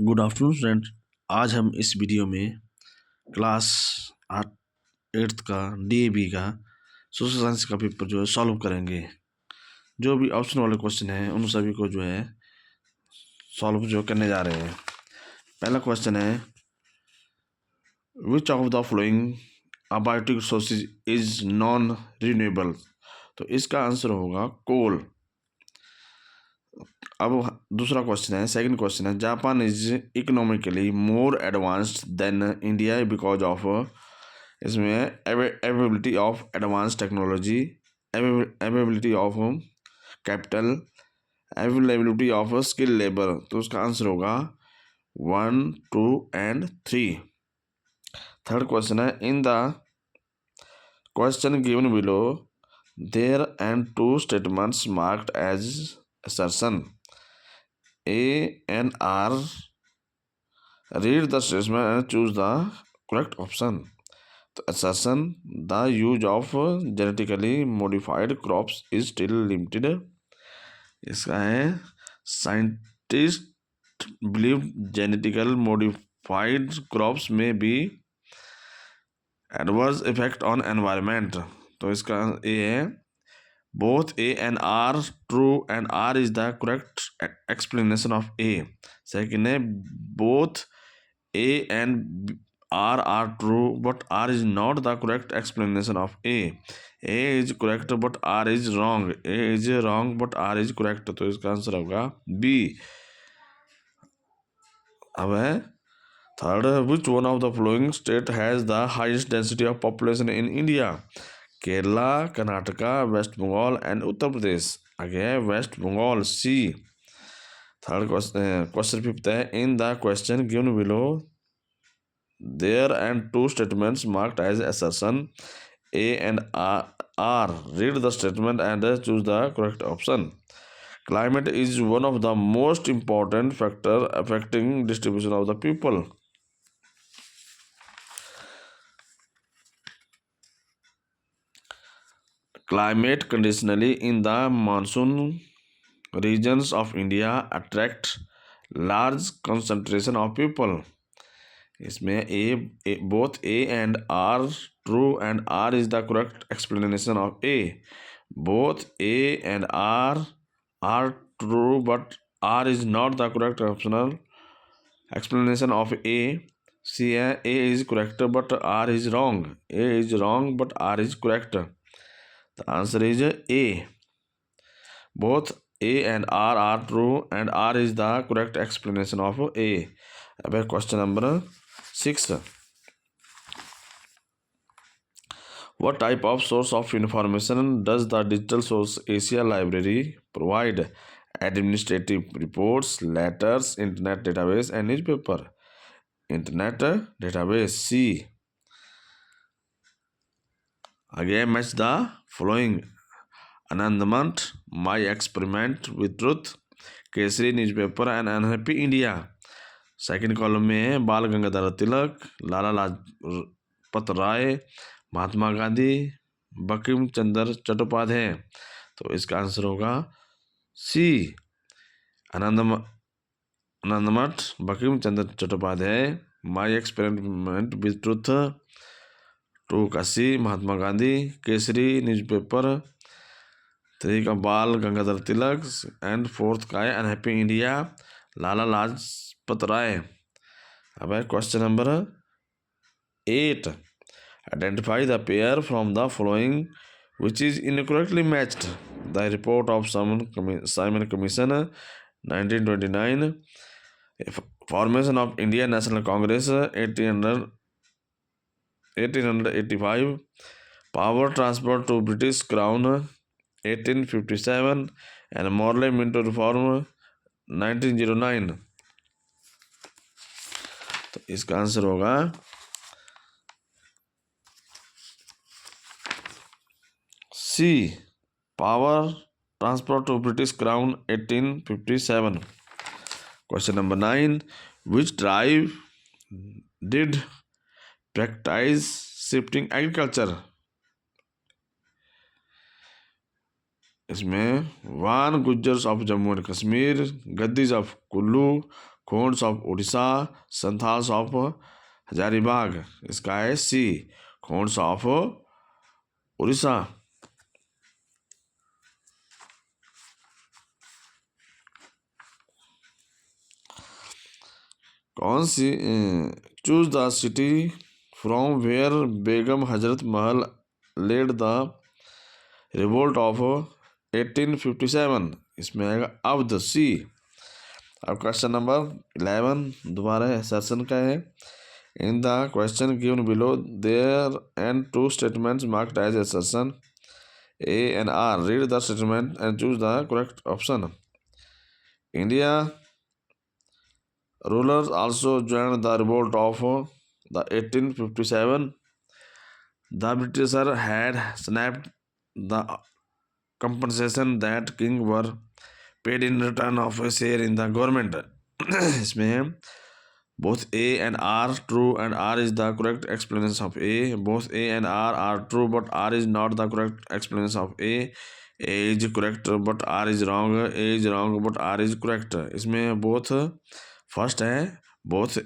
Good afternoon student. आज हम इस वीडियो में क्लास 8th का DAB का सोशल साइंस का पेपर जो है सॉल्व करेंगे। जो भी ऑप्शन वाले क्वेश्चन हैं उन सभी को जो है सॉल्व जो करने जा रहे हैं। पहला क्वेश्चन है, which of the following abiotic resources is non renewable. तो इसका आंसर होगा कोल। अब दूसरा क्वेश्चन है, सेकंड क्वेश्चन है, Japan is economically more advanced than India because of. इसमें availability of advance technology, availability of capital, availability of skill labour. तो उसका आंसर होगा 1, 2 एंड 3। थर्ड क्वेश्चन है, in the question given below there and two statements marked as assertion. A and R. Read the statement and choose the correct option. तो assertion, the use of genetically modified crops is still limited. इसका है, scientists believe genetically modified crops may be adverse effect on environment. तो इसका A है, both A and R true and R is the correct explanation of A. Second है, both A and R are true but R is not the correct explanation of A. A is correct but R is wrong. A is wrong but R is correct. तो इसका answer होगा B. अब है third, which one of the following state has the highest density of population in India? Kerala, Karnataka, west Bengal and Uttar Pradesh. आगे है west Bengal, C. Third question fifth है, in the question given below there and two statements marked as assertion. A and R. Read the statement and choose the correct option. Climate is one of the most important factor affecting distribution of the people. Climate conditionally in the monsoon regions of India attract large concentration of people. इसमें both A and R true and R is the correct explanation of A. Both A and R are true but R is not the correct optional explanation of A. C है, A is correct but R is wrong. A is wrong but R is correct. The answer is A. Both A and R are true and R is the correct explanation of A. अब question number 6. What type of source of information does the Digital Source Asia Library provide? Administrative reports, letters, internet database and newspaper. Internet database, C. Again, match the following: Anandamant, My Experiment with Truth, Kesari newspaper and unhappy India. Second column में है बाल गंगाधर तिलक, लाला लाजपत राय, महात्मा गांधी, बंकिम चंद्र चट्टोपाध्याय। तो इसका answer होगा C, Anandmath Bankim Chandra Chattopadhyay. My experiment with truth, 2 का C, Mahatma Gandhi. Kesari newspaper, 3 का Bal Gangadhar Tilak and 4th का है अनहैप्पी इंडिया, लाला लाजपत राय। अब है question number 8. Identify the pair from the following which is incorrectly matched. The report of Simon commission 1929, formation of Indian national Congress 1885, power transfer to British crown 1857 and Morley Minto reform 1909। तो इसका answer होगा C, power transfer to British crown 1857। Question number 9. Which tribe did practice shifting agriculture. इसमें Van Gujjars of Jammu and Kashmir, Gaddis of Kullu, Khonds of Orissa, Santhals of Hazaribagh. इसका है C, Khonds of Orissa. कौन सी choose the city from where Begum Hazrat Mahal lead the revolt of 1857। इसमें आएगा अब्द सी। अब question number 11 दोबारा session का है। In the question given below there and two statements marked as assertion A and R. Read the statement and choose the correct option. India rulers also joined the revolt of the 1857. The Britishers had snapped the compensation that king were paid in return of a share in the government. इसमें both A and R true and R is the correct explanation of A. Both A and R are true but R is not the correct explanation of A. A is correct but R is wrong. A is wrong but R is correct. इसमें both first है, both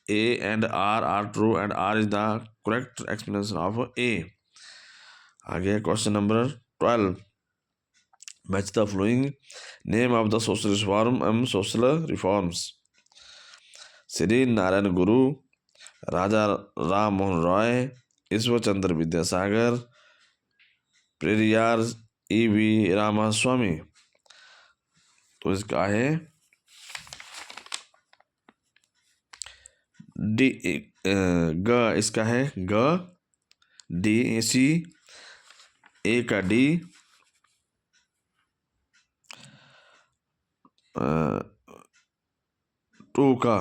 A and R are true and R is the correct explanation of A. आगे question number 12। Match the flowing name of the social reform and social reforms. Shri Narayan Guru, Raja Ram Mohan Roy, Ishwar Chandra Vidyasagar, Periyar E.V. Ramaswamy. तो इसका है D ग। इसका है ग, D C, ए का D, to का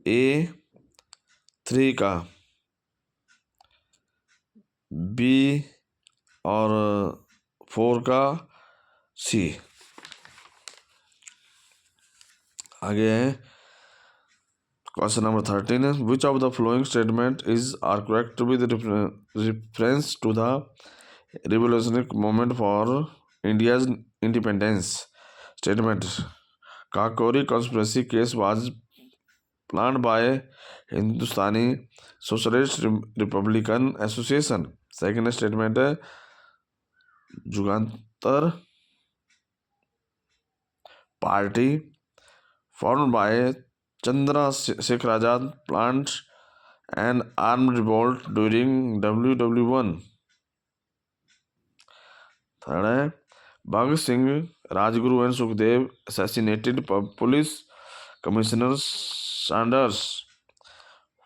ए, 3 का बी और 4 का सी। आगे है question number 13। Which of the following statement is are correct with reference to the revolutionary movement for India's independence. Statement Kakori conspiracy case was planned by Hindustani socialist republican association. Second statement है Jugantar party formed by Chandrasekhar Azad planned an armed revolt during WW1। Third है Bhagat Singh, Rajguru and Sukhdev assassinated police commissioner Saunders.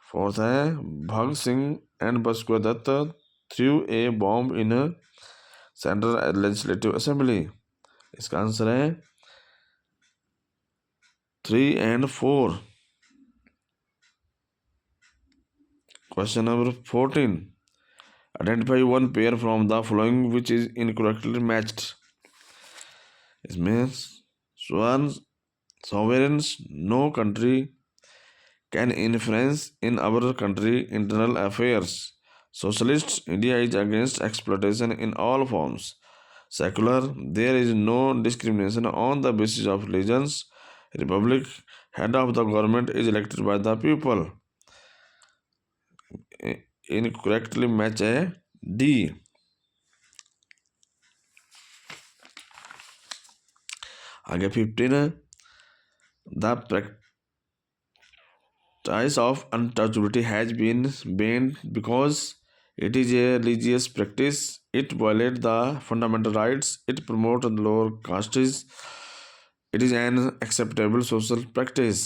Fourth है Bhagat Singh and Basudev Dutt threw a bomb in central legislative assembly. इसका answer है 3 and 4। Question number 14। Identify one pair from the following which is incorrectly matched। इसमें sovereigns, no country can influence in our country internal affairs। Socialist, India is against exploitation in all forms। Secular, there is no discrimination on the basis of religions। Republic, head of the government is elected by the people। Incorrectly match है D. आगे 15 है the practice of untouchability has been banned because it is a religious practice, it violates the fundamental rights, it promotes lower castes, it is an acceptable social practice।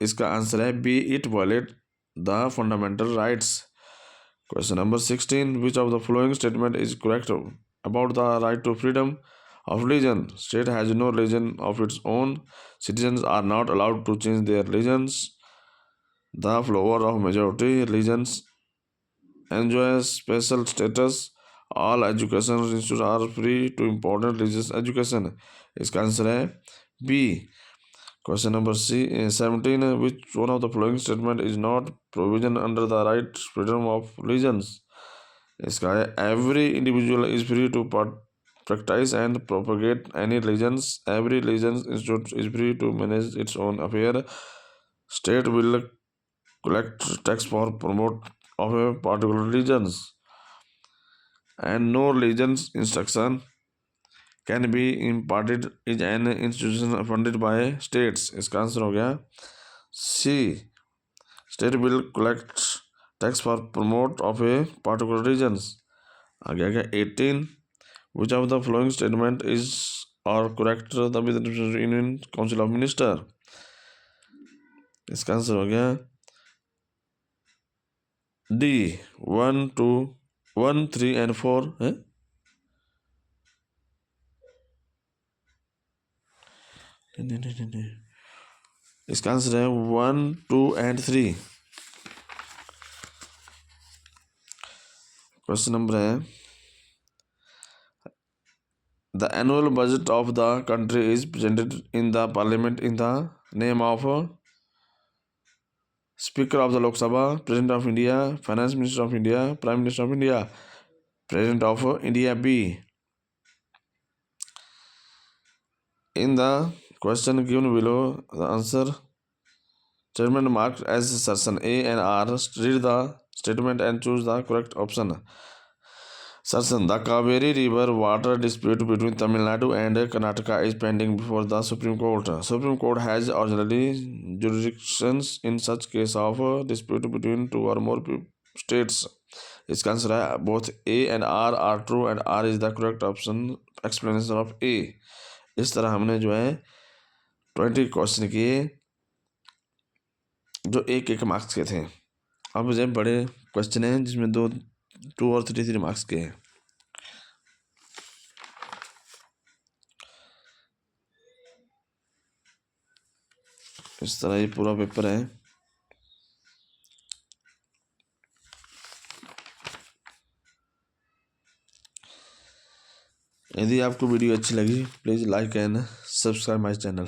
इसका answer है B, it violate the fundamental rights. Question number 16। Which of the following statement is correct about the right to freedom of religion. State has no religion of its own, citizens are not allowed to change their religions, the follower of majority religions enjoy special status, all education institute are free to important religious education. इसका answer है B. Question number 17। Which one of the following statement is not provision under the right freedom of religions। इसका है every individual is free to practice and propagate any religions. Every religion institute is free to manage its own affair. State will collect tax for promote of a particular religions, and no religion's instruction can be imparted in an institution funded by states. इसका answer हो गया सी. State will collect tax for promote of a particular regions. आगे आ गया 18. Which of the following statement is or correct the Union Council of Minister? इसका answer हो गया D. 1, 2, 1, 3 and 4 है. नहीं. इसका आंसर है 1, 2 and 3. क्वेश्चन नंबर है the annual budget of the country is presented in the parliament in the name of Speaker of the Lok Sabha, President of India, Finance Minister of India, Prime Minister of India, President of India. B. In the question given below, the answer statement marked as section A and R. Read the statement and choose the correct option. Section: the Kaveri River water dispute between Tamil Nadu and Karnataka is pending before the Supreme Court. Supreme Court has originally jurisdictions in such case of dispute between two or more states. इसका answer है both A and R are true and R is the correct option. Explanation of A. इस तरह हमने जो है 20 question किए जो एक मार्क्स के थे. अब जो बड़े क्वेश्चन हैं जिसमें 2 और 3 मार्क्स के हैं. इस तरह ये पूरा पेपर है. यदि आपको वीडियो अच्छी लगी please like and subscribe my channel.